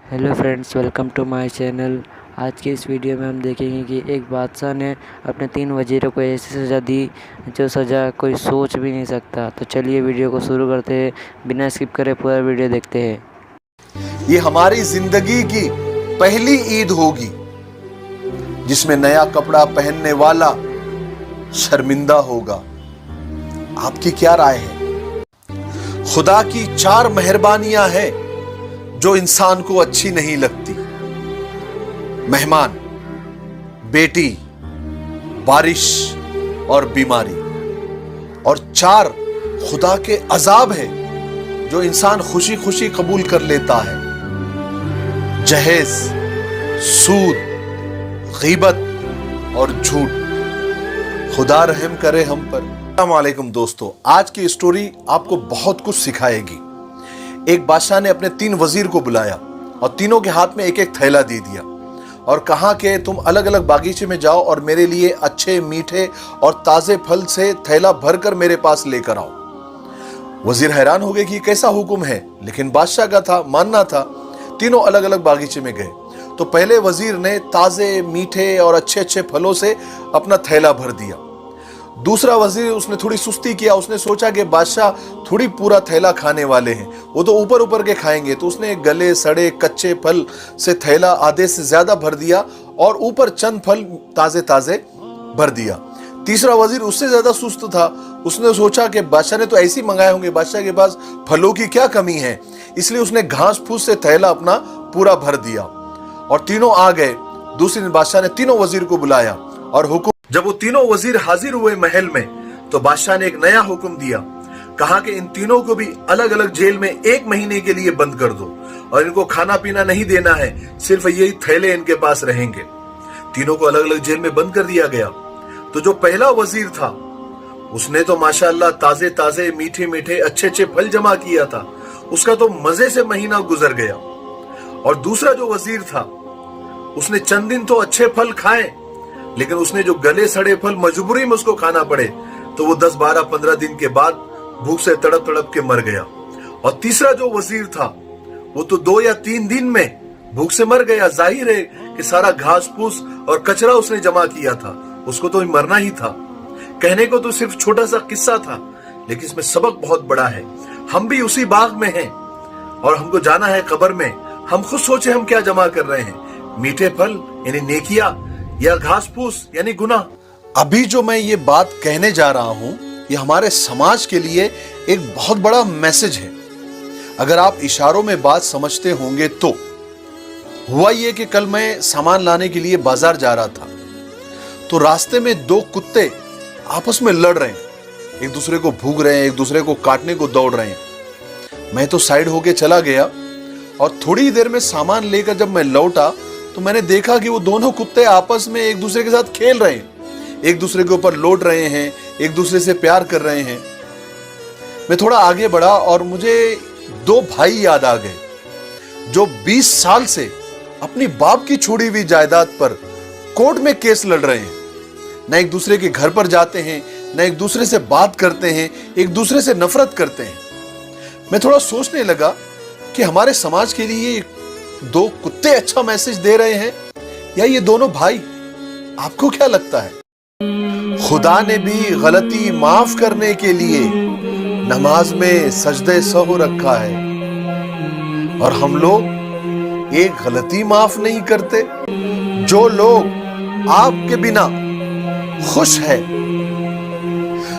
Hello friends, welcome to my channel. आज की इस वीडियो में हम देखेंगे कि एक बादशाह ने अपने 3 वज़ीरों को ऐसी सज़ा दी जो सज़ा कोई सोच भी नहीं सकता। तो चलिए वीडियो को शुरू करते हैं, बिना स्किप करे पूरा वीडियो देखते हैं। ये हमारी जिंदगी की पहली ईद होगी जिसमें नया कपड़ा पहनने वाला शर्मिंदा होगा। आपकी क्या राय है? खुदा की 4 मेहरबानियां हैं जो इंसान को अच्छी नहीं लगती। मेहमान, बेटी, बारिश और बीमारी। और 4 खुदा के अजाब है जो इंसान खुशी खुशी कबूल कर लेता है। जहेज, सूद, गीबत और झूठ। खुदा रहम करे हम पर। अस्सलाम वालेकुम दोस्तों, आज की स्टोरी आपको बहुत कुछ सिखाएगी। एक बादशाह ने अपने 3 वजीर को बुलाया और तीनों के हाथ में एक एक थैला दे दिया और कहा कि तुम अलग अलग बागीचे में जाओ और मेरे लिए अच्छे, मीठे और ताजे फल से थैला भरकर मेरे पास लेकर आओ। वजीर हैरान हो गए कि कैसा हुक्म है, लेकिन बादशाह का था, मानना था। तीनों अलग अलग बागीचे में गए तो पहले वजीर ने ताजे, मीठे और अच्छे अच्छे फलों से अपना थैला भर दिया। दूसरा वजीर, उसने थोड़ी सुस्ती किया। उसने सोचा कि बादशाह थोड़ी पूरा थैला खाने वाले हैं, वो तो ऊपर ऊपर के खाएंगे, तो उसने गले सड़े कच्चे फल से थैला आधे से ज्यादा भर दिया और ऊपर चंद फल ताजे ताजे भर दिया। तीसरा वजीर उससे ज्यादा सुस्त था। उसने सोचा कि बादशाह ने तो ऐसे ही मंगाए होंगे, बादशाह के पास फलों की क्या कमी है, इसलिए उसने घास फूस से थैला अपना पूरा भर दिया। और तीनों आ गए। दूसरे दिन बादशाह ने तीनों वजीर को बुलाया और हुक्म। जब वो तीनों वजीर हाजिर हुए महल में तो बादशाह ने एक नया हुक्म दिया। कहा कि इन तीनों को भी अलग अलग जेल में 1 महीने के लिए बंद कर दो और इनको खाना पीना नहीं देना है, सिर्फ यही थैले इनके पास रहेंगे। तीनों को अलग अलग जेल में बंद कर दिया गया। तो जो पहला वजीर था उसने तो माशाअल्लाह ताजे ताजे, मीठे मीठे, अच्छे अच्छे फल जमा किया था। उसका तो मजे से महीना गुजर गया। और दूसरा जो वजीर था उसने चंद दिन तो अच्छे फल खाए, लेकिन उसने जो गले सड़े फल मजबूरी में उसको खाना पड़े तो वो 10, 12, 15 दिन के बाद भूख से तड़प तड़प के मर गया। और तीसरा जो वजीर था वो तो 2 या 3 दिन में भूख से मर गया। जाहिर है कि सारा घास फूस और कचरा उसने जमा किया था, उसको तो मरना ही था। कहने को तो सिर्फ छोटा सा किस्सा था, लेकिन इसमें सबक बहुत बड़ा है। हम भी उसी बाग में हैं और हमको जाना है कब्र में। हम खुद सोचे हम क्या जमा कर रहे हैं, मीठे फल यानी नेकिया या घास फूस यानी गुनाह। अभी जो मैं ये बात कहने जा रहा हूं, ये हमारे समाज के लिए एक बहुत बड़ा मैसेज है। अगर आप इशारों में बात समझते होंगे तो हुआ ये कि कल मैं सामान लाने के लिए बाजार जा रहा था तो रास्ते में 2 कुत्ते आपस में लड़ रहे हैं, एक दूसरे को भूख रहे हैं, एक दूसरे को काटने को दौड़ रहे हैं। मैं तो साइड होके चला गया और थोड़ी देर में सामान लेकर जब मैं लौटा तो मैंने देखा कि वो दोनों कुत्ते आपस में एक दूसरे के साथ खेल रहे हैं, एक दूसरे के ऊपर लौट रहे हैं, एक दूसरे से प्यार कर रहे हैं। मैं थोड़ा आगे बढ़ा और मुझे 2 भाई याद आ गए जो 20 साल से अपनी बाप की छोड़ी हुई जायदाद पर कोर्ट में केस लड़ रहे हैं। न एक दूसरे के घर पर जाते हैं, न एक दूसरे से बात करते हैं, एक दूसरे से नफरत करते हैं। मैं थोड़ा सोचने लगा कि हमारे समाज के लिए 2 कुत्ते अच्छा मैसेज दे रहे हैं या ये दोनों भाई? आपको क्या लगता है? खुदा ने भी गलती माफ करने के लिए नमाज में सजदे सहू रखा है और हम लोग एक गलती माफ नहीं करते। जो लोग आपके बिना खुश है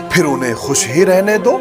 फिर उन्हें खुश ही रहने दो।